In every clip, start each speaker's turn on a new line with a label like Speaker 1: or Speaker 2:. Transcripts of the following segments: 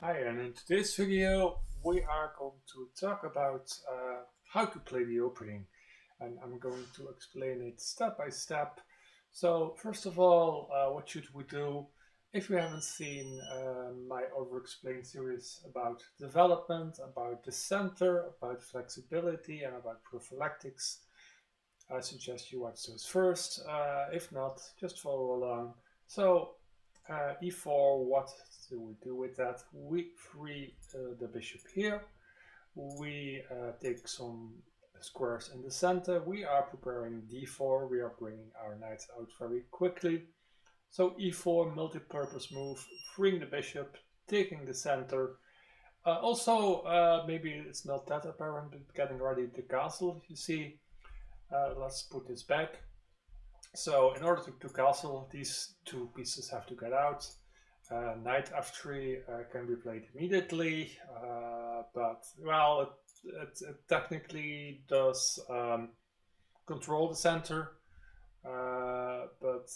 Speaker 1: Hi, and in today's video we are going to talk about how to play the opening, and I'm going to explain it step by step. So first of all, what should we do? If you haven't seen my Overexplained series about development, about the center, about flexibility, and about prophylactics, I suggest you watch those first. If not, just follow along. So e4, what do we do with that? We free the bishop here. We take some squares in the center. We are preparing d4. We are bringing our knights out very quickly. So e4, multi-purpose move, freeing the bishop, taking the center. Also, maybe it's not that apparent, but getting ready the castle. You see, let's put this back. So in order to castle, these two pieces have to get out. Knight f3 can be played immediately, but well, it technically does control the center, but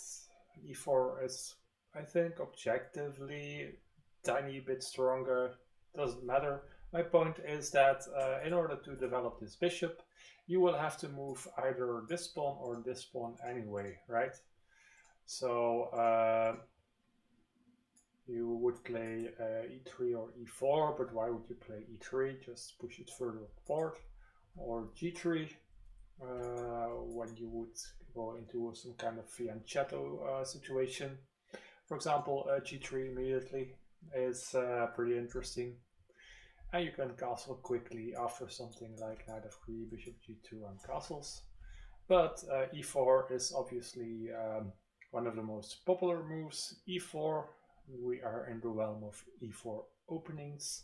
Speaker 1: e4 is, I think, objectively tiny bit stronger. Doesn't matter. My point is that in order to develop this bishop, you will have to move either this pawn or this pawn anyway, right? So you would play e3 or e4, but why would you play e3? Just push it further apart. Or g3, when you would go into some kind of fianchetto situation. For example, g3 immediately is pretty interesting. And you can castle quickly after something like knight f3, bishop g2 and castles. But e4 is obviously one of the most popular moves. e4, we are in the realm of e4 openings.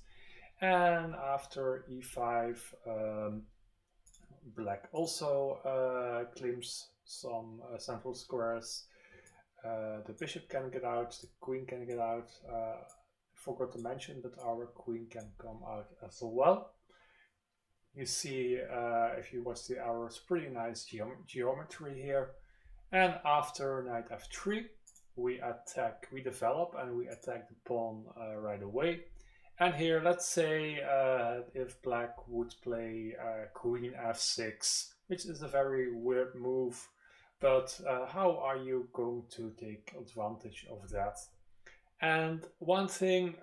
Speaker 1: And after e5, black also claims some central squares. The bishop can get out, the queen can get out. Forgot to mention that our queen can come out as well. You see, if you watch the arrows, pretty nice geometry here. And after knight f3, we attack, we develop, and we attack the pawn right away. And here, let's say if black would play queen f6, which is a very weird move, but how are you going to take advantage of that? And one thing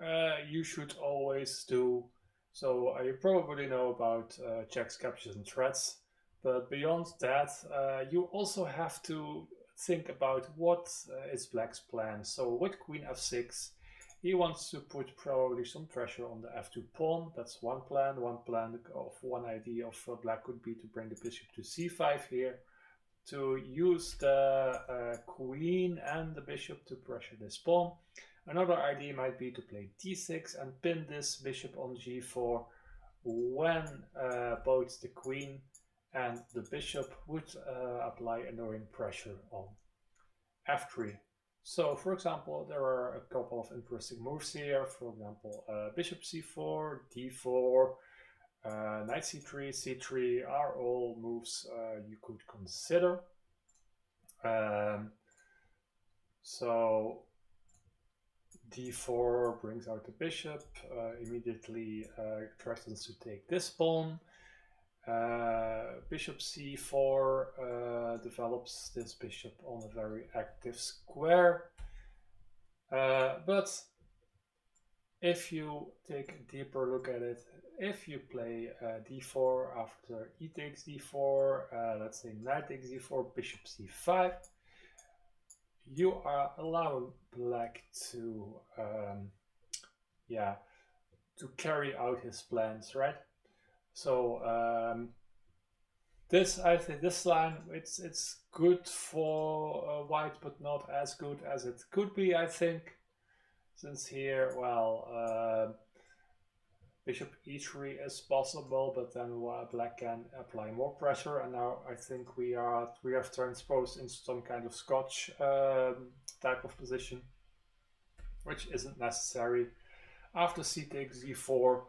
Speaker 1: you should always do, so you probably know about checks, captures, and threats, but beyond that, you also have to think about what is black's plan. So with queen f6, he wants to put probably some pressure on the f2 pawn. That's one plan. One idea of black could be to bring the bishop to c5 here, to use the queen and the bishop to pressure this pawn. Another idea might be to play d6 and pin this bishop on g4 when both the queen and the bishop would apply annoying pressure on f3. So, for example, there are a couple of interesting moves here. For example, bishop c4, d4, knight c3, c3 are all moves you could consider. So d4 brings out the bishop, immediately threatens to take this pawn. Bishop c4 develops this bishop on a very active square. But if you take a deeper look at it, if you play d4 after e takes d4, let's say knight takes d4, bishop c5, you are allowing black to to carry out his plans, right? So this, I think, this line, it's good for white, but not as good as it could be, I think, since here, well, bishop e3 is possible, but then black can apply more pressure, and now I think we have transposed into some kind of Scotch type of position, which isn't necessary. After c takes d4,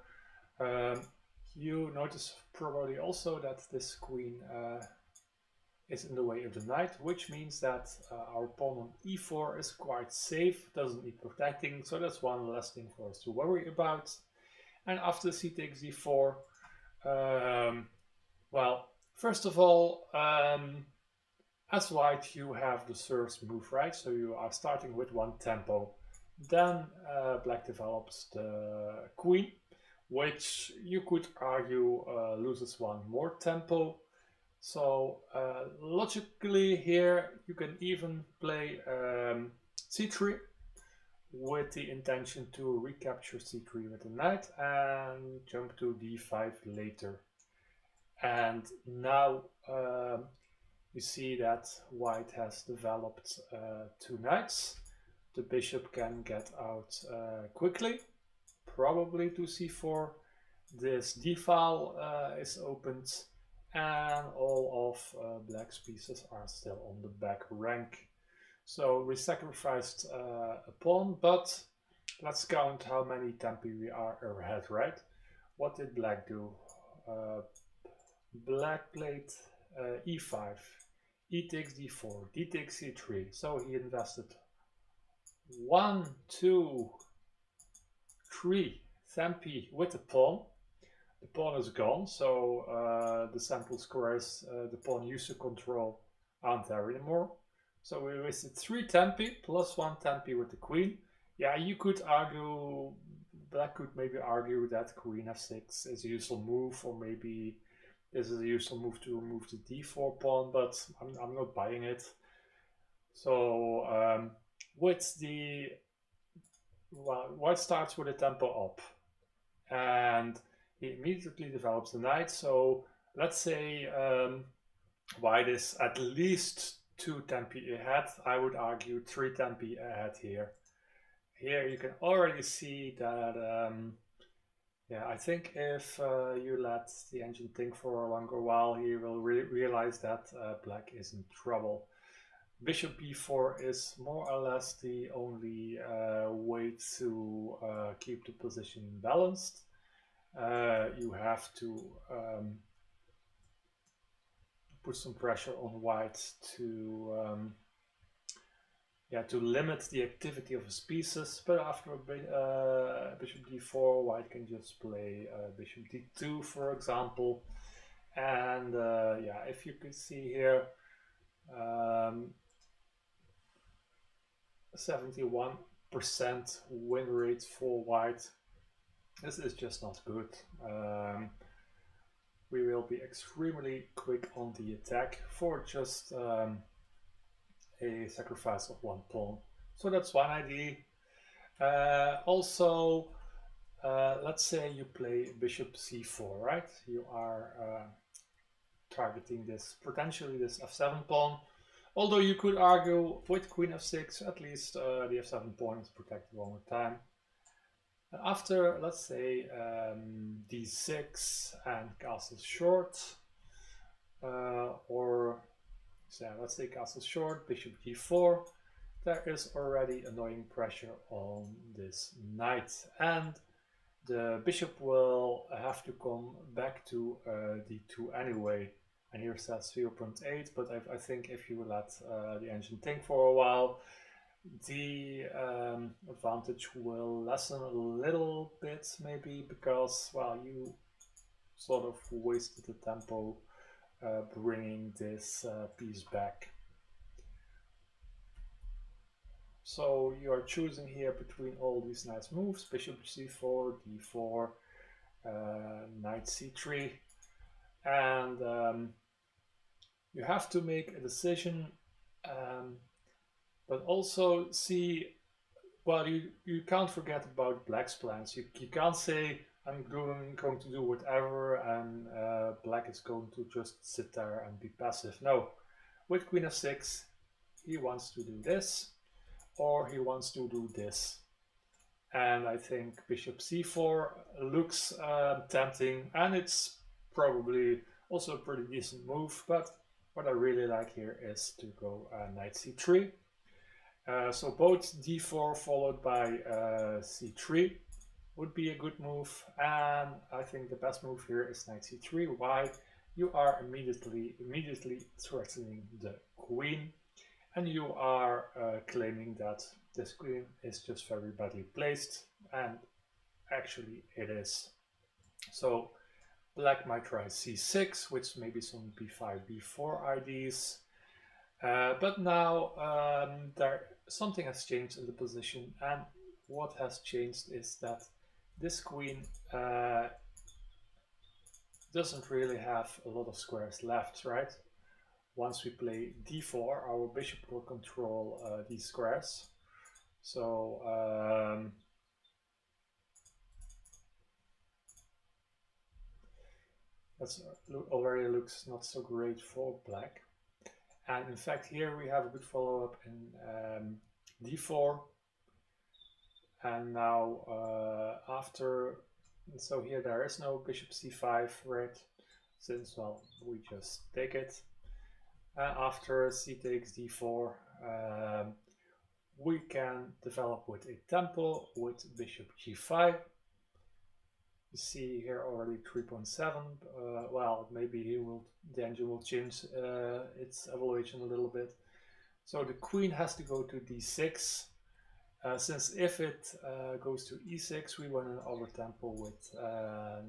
Speaker 1: you notice probably also that this queen is in the way of the knight, which means that our pawn on e4 is quite safe, doesn't need protecting, so that's one less thing for us to worry about. And after c takes d4, well, first of all, as white, you have the first move, right? So you are starting with one tempo. Then black develops the queen, which you could argue loses one more tempo. So logically here, you can even play c3 with the intention to recapture c3 with the knight and jump to d5 later. And now you see that white has developed two knights. The bishop can get out quickly, probably to c4. This d-file is opened, and all of black's pieces are still on the back rank. So we sacrificed a pawn, but let's count how many tempi we are ahead, right? What did black do? Black played e5, e takes d4, d takes c3. So he invested 1, 2, 3 tempi with the pawn. The pawn is gone, so the sample squares the pawn used to control aren't there anymore. So we wasted 3 tempi plus 1 tempi with the queen. Yeah, you could argue, black could maybe argue that queen f6 is a useful move, or maybe this is a useful move to remove the d4 pawn, but I'm not buying it. So with the, well, white starts with a tempo up, and he immediately develops the knight. So let's say white is at least 2 tempi ahead. I would argue 3 tempi ahead here. Here you can already see that, yeah, I think if you let the engine think for a longer while, he will realize that black is in trouble. Bishop b4 is more or less the only way to keep the position balanced. You have to put some pressure on white to to limit the activity of his pieces. But after bishop d4, white can just play bishop d2, for example. And yeah, if you could see here, 71% win rate for white. This is just not good. We will be extremely quick on the attack for just a sacrifice of 1 pawn. So that's one idea. Also, let's say you play bishop c4, right? You are targeting this, potentially this f7 pawn. Although you could argue with queen f6, at least the f7 pawn is protected one more time. After, let's say, d6 and castle short, or yeah, let's say castle short, bishop d4, there is already annoying pressure on this knight, and the bishop will have to come back to d2 anyway. And here says 0.8, but I think if you let the engine think for a while, the advantage will lessen a little bit, maybe, because, well, you sort of wasted the tempo bringing this piece back. So you are choosing here between all these nice moves: bishop c4, d4, knight c3, and you have to make a decision, but also see, well, you can't forget about black's plans. You can't say, I'm going to do whatever, and black is going to just sit there and be passive. No, with queen f6, he wants to do this, or he wants to do this. And I think bishop c4 looks tempting, and it's probably also a pretty decent move, but what I really like here is to go knight c3. So both d4 followed by c3 would be a good move, and I think the best move here is knight c3. Why? you are immediately threatening the queen, and you are claiming that this queen is just very badly placed, and actually it is. So black might try c6, which maybe some b5, b4 IDs. But now something has changed in the position, and what has changed is that this queen doesn't really have a lot of squares left, right? Once we play d4, our bishop will control these squares. So that already looks not so great for black. And in fact, here we have a good follow-up in d4. And now after, so here there is no bishop c5, right? Since, well, we just take it. And after c takes d4, we can develop with a tempo with bishop g5. You see here already 3.7. Well, maybe the engine will change its evaluation a little bit. So the queen has to go to d6. Since if it goes to e6, we want an over tempo with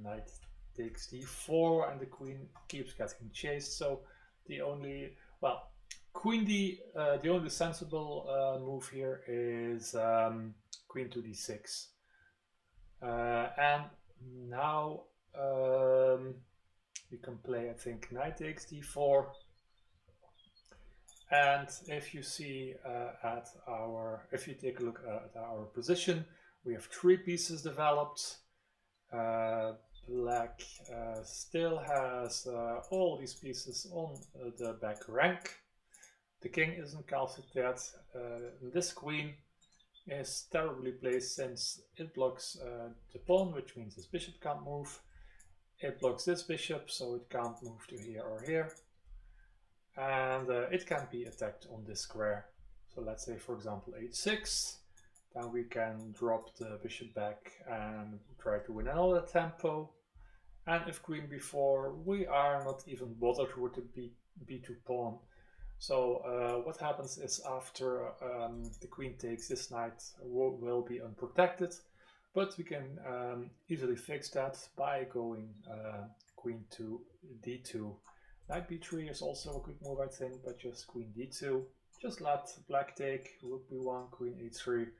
Speaker 1: knight takes d4, and the queen keeps getting chased. So the only, well, queen d, the only sensible move here is queen to d6. And now we can play, I think, knight takes d4. And if you see if you take a look at our position, we have 3 pieces developed. Black still has all these pieces on the back rank. The king isn't castled yet. This queen is terribly placed since it blocks the pawn, which means this bishop can't move. It blocks this bishop, so it can't move to here or here. And it can be attacked on this square. So let's say, for example, h6. Then we can drop the bishop back and try to win another tempo. And if queen b4, we are not even bothered with the b2 pawn. So what happens is after the queen takes, this knight will be unprotected. But we can easily fix that by going queen to d2. Knight b3 is also a good move, I think, but just queen d2. Just let black take, rook b1, queen e3.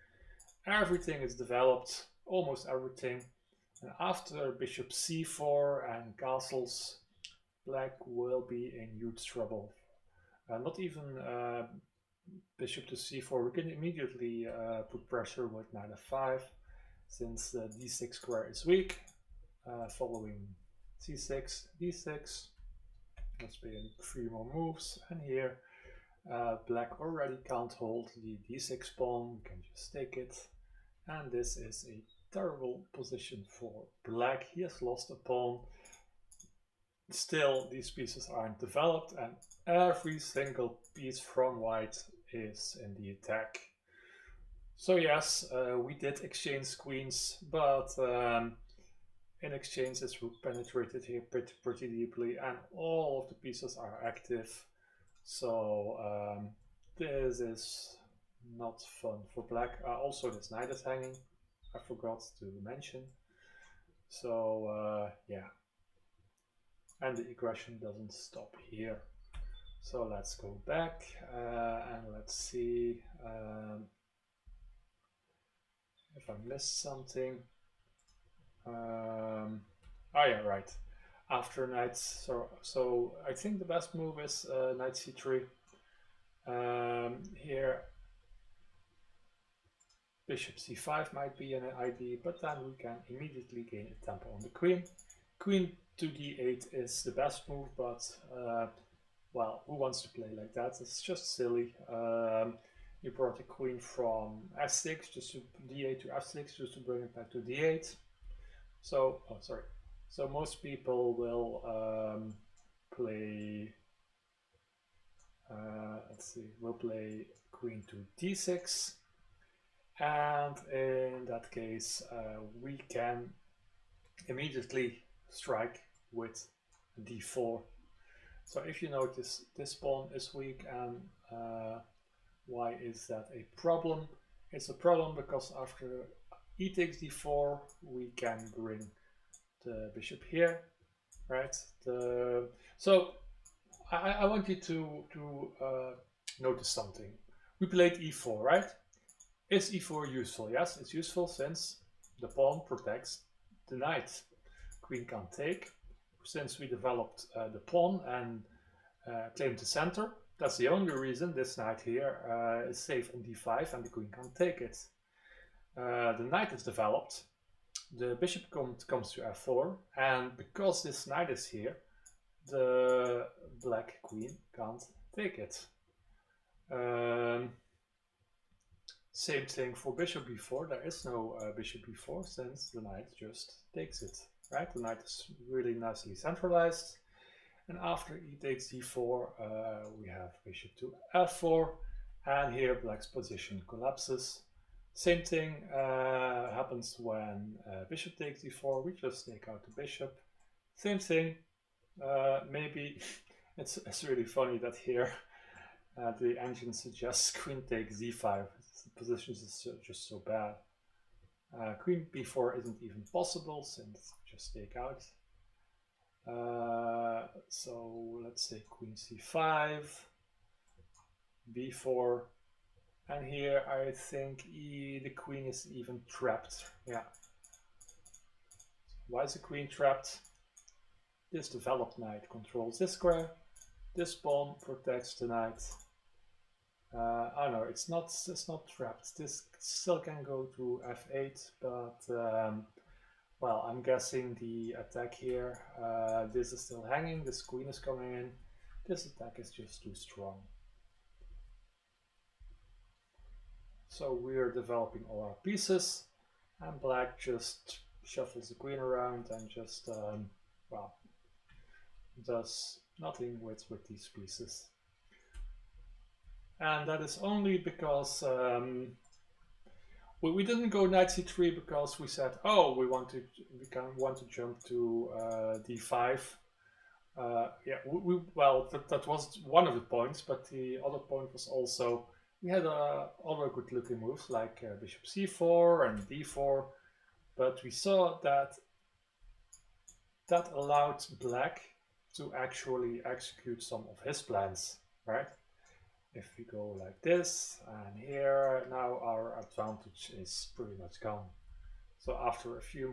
Speaker 1: Everything is developed, almost everything. And after bishop c4 and castles, black will be in huge trouble. Not even bishop to c4. We can immediately put pressure with knight f5, since the d6 square is weak. Following c6, d6. Let's play 3 more moves, and here black already can't hold the d6 pawn, we can just take it, and this is a terrible position for black. He has lost a pawn. Still, these pieces aren't developed, and every single piece from white is in the attack. So yes, we did exchange queens, but in exchange, this rook penetrated here pretty deeply, and all of the pieces are active. So this is not fun for black. Also, this knight is hanging. I forgot to mention. So yeah, and the aggression doesn't stop here. So let's go back and let's see if I missed something. Oh yeah, right. After knight, so I think the best move is knight c3. Here, bishop c5 might be an ID, but then we can immediately gain a tempo on the queen. Queen to d8 is the best move, but well, who wants to play like that? It's just silly. You brought the queen from f6 just to d8 to f6 just to bring it back to d8. So, oh, sorry. So most people will play, let's see, we'll play queen to d6. And in that case, we can immediately strike with d4. So if you notice, this pawn is weak, and why is that a problem? It's a problem because after e takes d4, we can bring the bishop here, right? So I want you to notice something. We played e4, right? Is e4 useful? Yes, it's useful since the pawn protects the knight. Queen can't take. Since we developed the pawn and claimed the center, that's the only reason this knight here is safe on d5 and the queen can't take it. The knight is developed, the bishop comes to f4, and because this knight is here, the black queen can't take it. Same thing for bishop b4. There is no bishop b4 since the knight just takes it, right? The knight is really nicely centralized. And after e takes d4, we have bishop to f4, and here black's position collapses. Same thing happens when bishop takes d4. We just take out the bishop. Same thing. Maybe it's really funny that here the engine suggests queen takes d5. The position is just so bad. Queen b4 isn't even possible since just take out. So let's say queen c5, b4, and here I think the queen is even trapped. Yeah. Why is the queen trapped? This developed knight controls this square. This pawn protects the knight. Oh no, it's not trapped. This still can go to f8, but well, I'm guessing the attack here, this is still hanging, this queen is coming in. This attack is just too strong. So we're developing all our pieces, and black just shuffles the queen around and just, well, does nothing with these pieces. And that is only because we didn't go knight c3 because we said, oh, we want to jump to d5. Yeah, well, that was one of the points, but the other point was also we had other good-looking moves like bishop c4 and d4, but we saw that allowed black to actually execute some of his plans, right? If we go like this, and here, now our advantage is pretty much gone. So after a few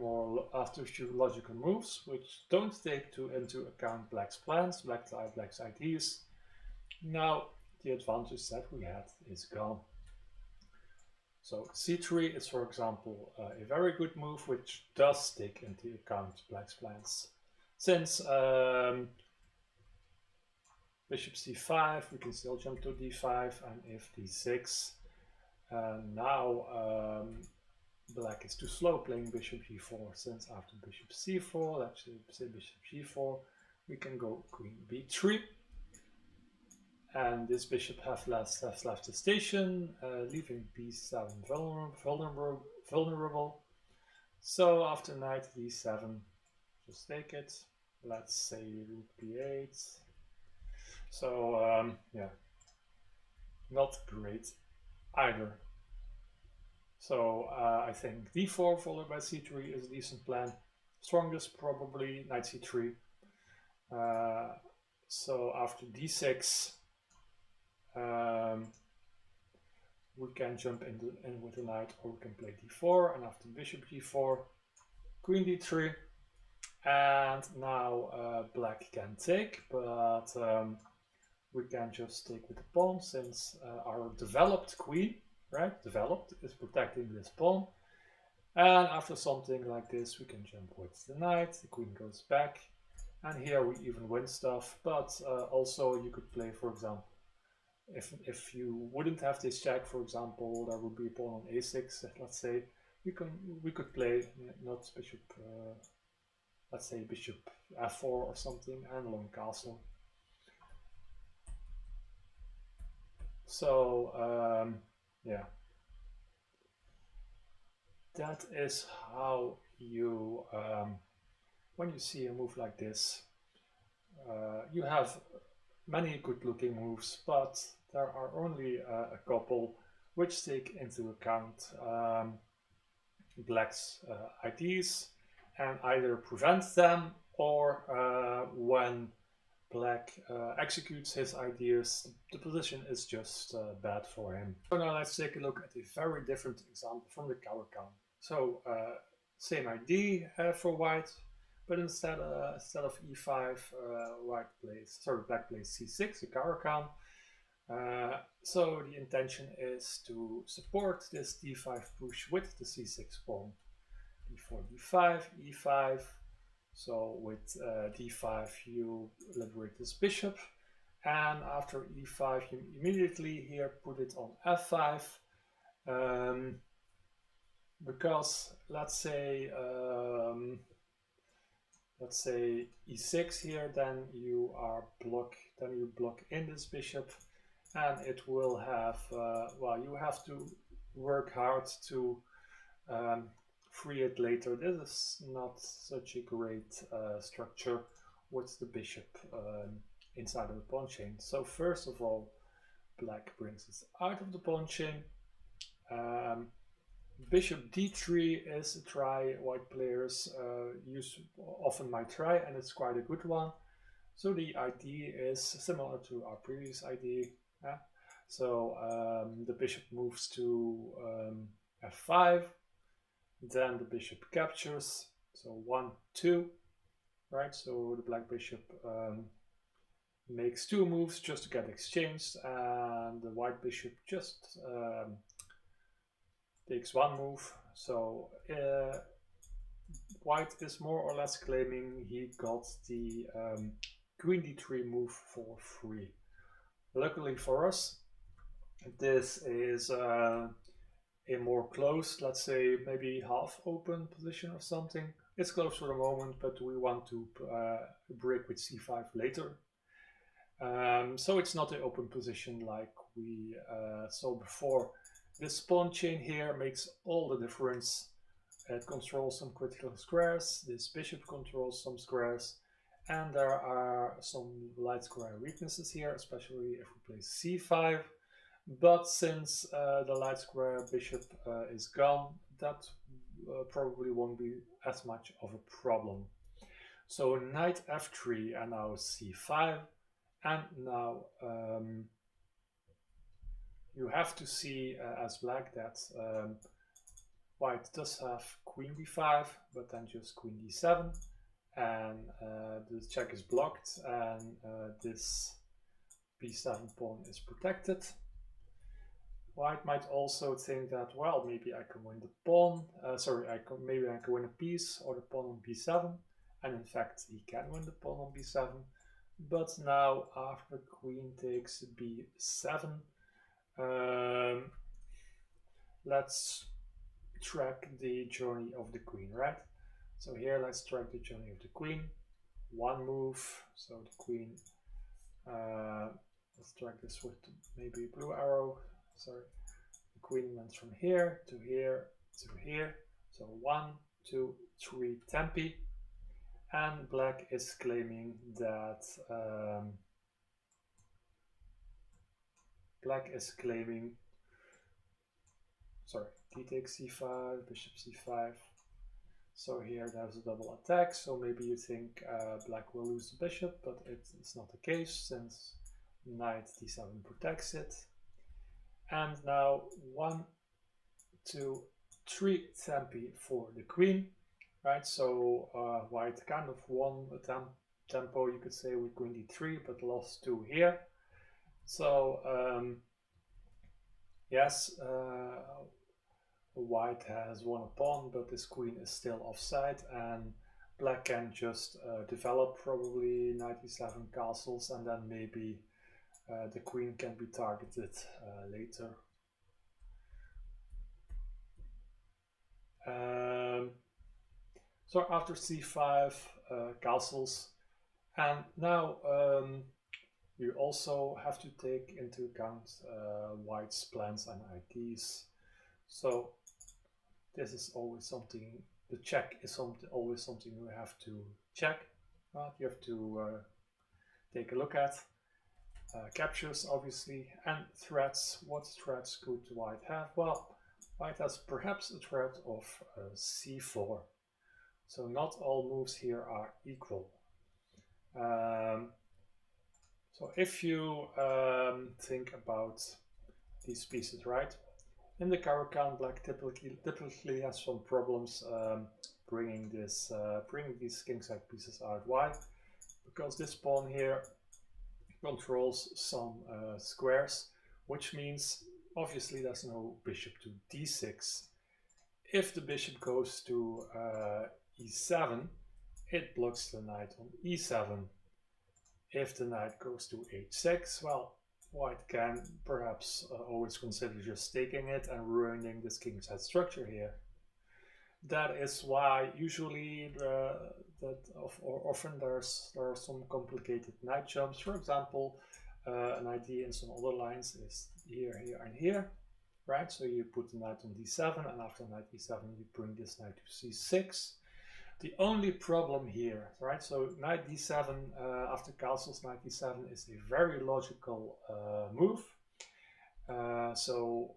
Speaker 1: logical moves, which don't take into account black's plans, black's ideas, now the advantage that we had is gone. So c3 is, for example, a very good move, which does take into account black's plans. Since bishop c5, we can still jump to d5, and if d6, now black is too slow playing bishop g4, since after bishop c4, let's say bishop g4, we can go queen b3, and this bishop has left the station, leaving b7 vulnerable. So after knight d7, just take it. Let's say rook b8. So yeah, not great either. So I think d4 followed by c3 is a decent plan. Strongest probably knight c3. So after d6, we can jump in with the knight, or we can play d4, and after bishop g4, queen d3, and now black can take, but we can just take with the pawn, since our developed queen, right, developed, is protecting this pawn. And after something like this, we can jump with the knight, the queen goes back, and here we even win stuff. But also you could play, for example, if you wouldn't have this check, for example, there would be a pawn on a6, let's say, we could play not bishop, let's say bishop f4 or something, and long castle. So yeah, that is how you, when you see a move like this, You have many good looking moves, but there are only a couple which take into account black's IDs and either prevent them or when black executes his ideas, the position is just bad for him. So now let's take a look at a very different example from the Caro-Kann. So same ID for white, but instead of e5, black plays c6, the Caro-Kann. So the intention is to support this d5 push with the c6 pawn. d4, d5, e5. So with d5 you liberate this bishop, and after e5 you immediately here put it on f5, because let's say e6 here, then you block in this bishop, and it will have you have to work hard to free it later. This is not such a great structure with the bishop inside of the pawn chain. So first of all, black brings it out of the pawn chain. Bishop d3 is a try white players often might try, and it's quite a good one. So the idea is similar to our previous idea. So the bishop moves to f5, then the bishop captures, so 1, 2, right? So the black bishop makes 2 moves just to get exchanged, and the white bishop just takes 1 move. So white is more or less claiming he got the queen d3 move for free. Luckily for us, this is a more closed, let's say maybe half open position or something. It's closed for the moment, but we want to break with c5 later. So it's not an open position like we saw before. This pawn chain here makes all the difference. It controls some critical squares, this bishop controls some squares, and there are some light square weaknesses here, especially if we play c5. But since the light square bishop is gone, that probably won't be as much of a problem. So knight f3 and now c5, and now you have to see as black that white does have queen b5, but then just queen d7, and the check is blocked, and this b7 pawn is protected. White might also think that, well, maybe I can win the pawn, maybe I can win a piece or the pawn on b7, and in fact he can win the pawn on b7, but now after queen takes b7, let's track the journey of the queen, right? So here let's track the journey of the queen. 1 move, so the queen, let's track this with maybe a blue arrow. Sorry, the queen went from here to here to here. So 1, 2, 3 tempi, and black is claiming that d takes c5, bishop c5. So here there's a double attack. So maybe you think black will lose the bishop, but it's not the case since knight d7 protects it. And now 1, 2, 3 tempi for the queen, right? So white kind of won a tempo, you could say, with queen d3, but lost 2 here. So yes, white has won a pawn, but this queen is still offside, and black can just develop probably knight e7 castles, and then maybe the queen can be targeted later. So after c5, castles, and now you also have to take into account white's plans and ideas. So this is always something, the check is always something you have to check. You have to take a look at. Captures, obviously, and threats. What threats could white have? Well, white has perhaps a threat of c4. So not all moves here are equal. So if you think about these pieces, right? In the Caro-Kann, black typically has some problems bringing these kingside pieces out. Why? Because this pawn here controls some squares, which means obviously there's no bishop to d6. If the bishop goes to e7, it blocks the knight on e7. If the knight goes to h6, well, white can perhaps always consider just taking it and ruining this kingside structure here. That is why usually often there are some complicated knight jumps. For example, an idea in some other lines is here, here, and here, right? So you put the knight on d7, and after knight e7, you bring this knight to c6. The only problem here, right? So knight d7 after castles, knight d7 is a very logical move. So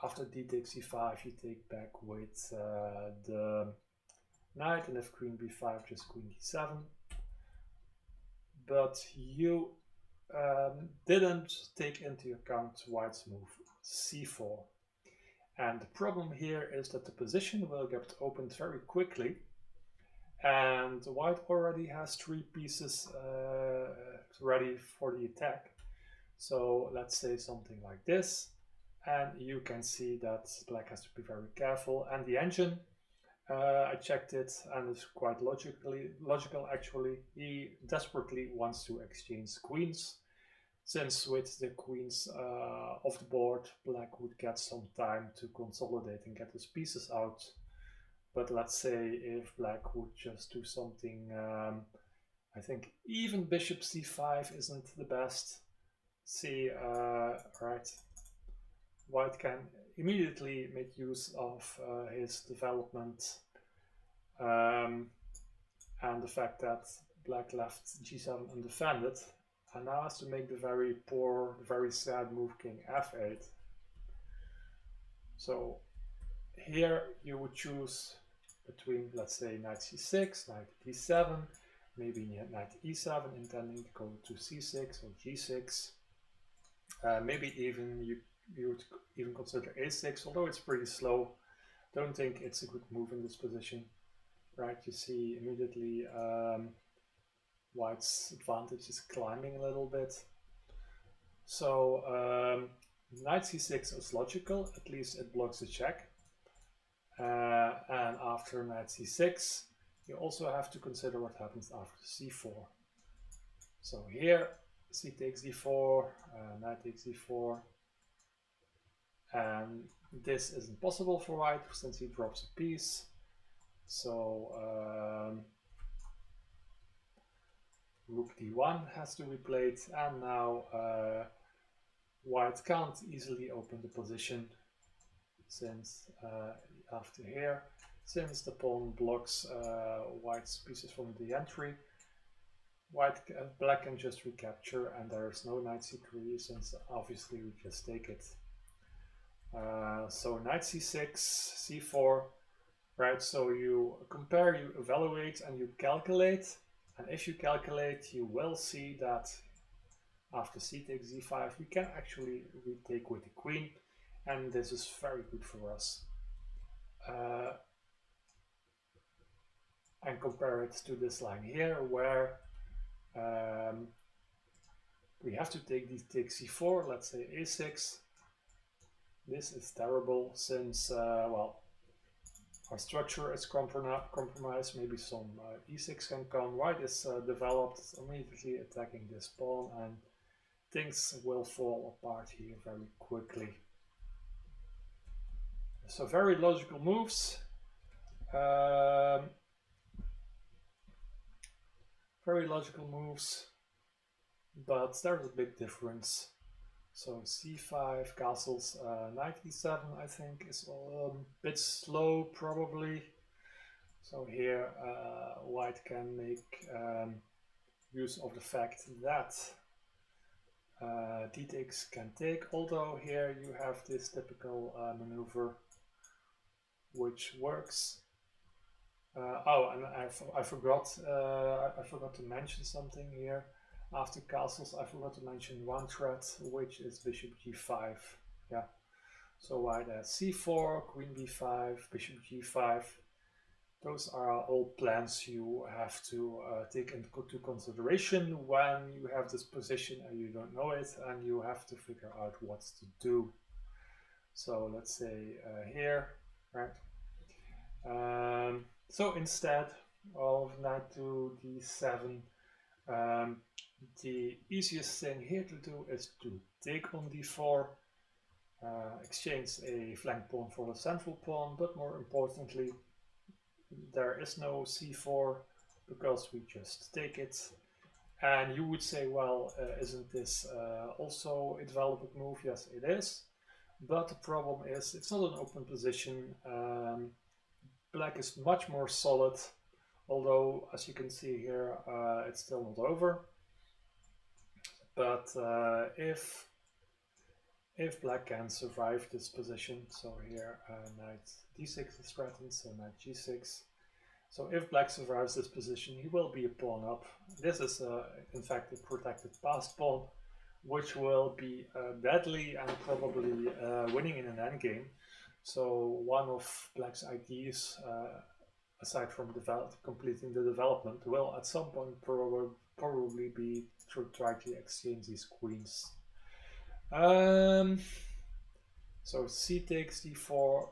Speaker 1: after d takes e5, you take back with the knight, and if queen b5, just queen d7. But you didn't take into account white's move c4. And the problem here is that the position will get opened very quickly, and white already has 3 pieces ready for the attack. So let's say something like this, and you can see that black has to be very careful. And the engine, I checked it, and it's quite logical actually. He desperately wants to exchange queens, since with the queens off the board, black would get some time to consolidate and get his pieces out. But let's say if black would just do something, I think even bishop c5 isn't the best. See, right, white can immediately make use of his development and the fact that black left g7 undefended, and now has to make the very poor, very sad move king f8. So here you would choose between, let's say, knight c6, knight d7, maybe knight e7, intending to go to c6 or g6. Maybe even you would even consider a6, although it's pretty slow. Don't think it's a good move in this position, right? You see immediately white's advantage is climbing a little bit. So knight c6 is logical, at least it blocks the check. And after knight c6, you also have to consider what happens after c4. So here, c takes d4, knight takes d4, and this isn't possible for white since he drops a piece. So rook d1 has to be played, and now white can't easily open the position since after here, since the pawn blocks white's pieces from the entry. Black can just recapture, and there is no knight c3 since obviously we just take it. So knight c6, c4, right? So you compare, you evaluate, and you calculate. And if you calculate, you will see that after c takes d5, we can actually retake with the queen, and this is very good for us. And compare it to this line here, where we have to take c4, let's say a6. This is terrible since, well, our structure is compromised. Maybe some e6 can come. White is developed, immediately attacking this pawn, and things will fall apart here very quickly. So very logical moves. Very logical moves, but there's a big difference. So c5 castles, knight e7 I think is a bit slow probably. So here white can make use of the fact that d takes can take, although here you have this typical maneuver which works. Oh, and I forgot to mention something here. After castles, I forgot to mention one threat, which is bishop g5. Yeah. So white has c4, queen b5, bishop g5. Those are all plans you have to take into consideration when you have this position and you don't know it, and you have to figure out what to do. So let's say here, right? So instead of knight to d7, the easiest thing here to do is to take on d4, exchange a flank pawn for a central pawn, but more importantly, there is no c4 because we just take it. And you would say, well, isn't this also a development move? Yes, it is. But the problem is it's not an open position. Black is much more solid, although as you can see here, it's still not over. But if black can survive this position, so here knight d6 is threatened, so knight g6. So if black survives this position, he will be a pawn up. This is in fact a protected passed pawn, which will be deadly and probably winning in an endgame. So one of black's ideas, aside from completing the development, will at some point probably be to try to exchange these queens. So c takes d4,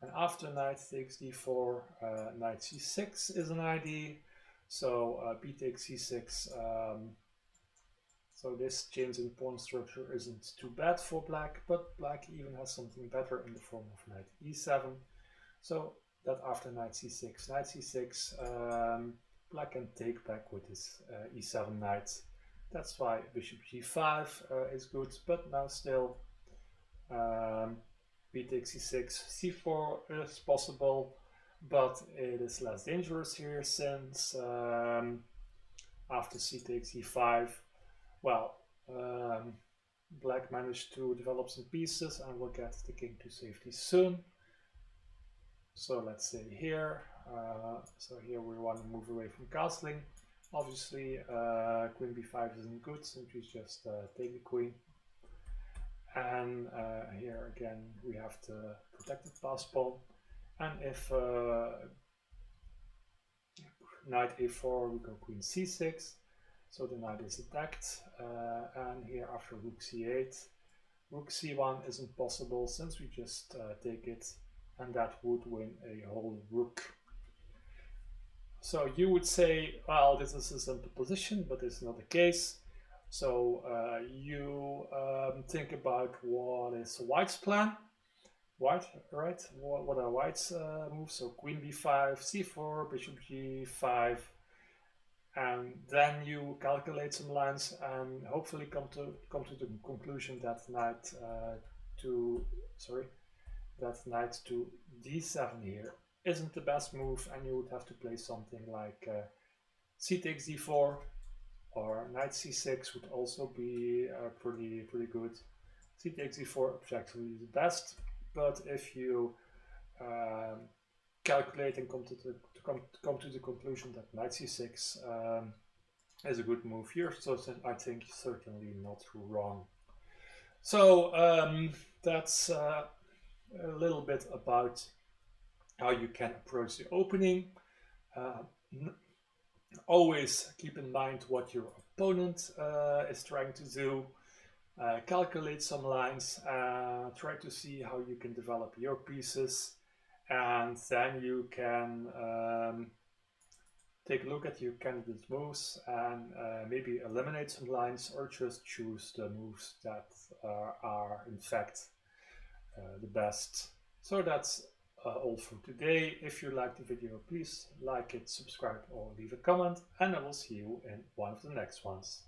Speaker 1: and after knight takes d4, knight c6 is an idea. So b takes c6. So this change in pawn structure isn't too bad for black, but black even has something better in the form of knight e7. So that after knight c6, black can take back with his e7 knight. That's why bishop g5 is good, but now still b takes c6, c4 is possible, but it is less dangerous here since after c takes e5, well, black managed to develop some pieces and will get the king to safety soon. So let's say here, so here we want to move away from castling. Obviously, queen b5 isn't good, since we just take the queen. And here again we have the protected passed pawn. And if knight a4, we go queen c6. So the knight is attacked, and here after rook c8, rook c1 isn't possible since we just take it, and that would win a whole rook. So you would say, well, this is a simple position, but it's not the case. So you think about what is white's plan. White, right? What are white's moves? So queen b5, c4, bishop g5. And then you calculate some lines and hopefully come to the conclusion that knight to d7 here isn't the best move, and you would have to play something like c takes d4, or knight c6 would also be pretty good. C takes d4 is actually the best, but if you calculate and come to the conclusion that knight c6 is a good move here, so I think certainly not wrong. So that's a little bit about how you can approach the opening. Always keep in mind what your opponent is trying to do. Calculate some lines, try to see how you can develop your pieces, and then you can take a look at your candidate's moves and maybe eliminate some lines, or just choose the moves that are in fact the best. So that's all for today. If you liked the video, please like it, subscribe, or leave a comment, and I will see you in one of the next ones.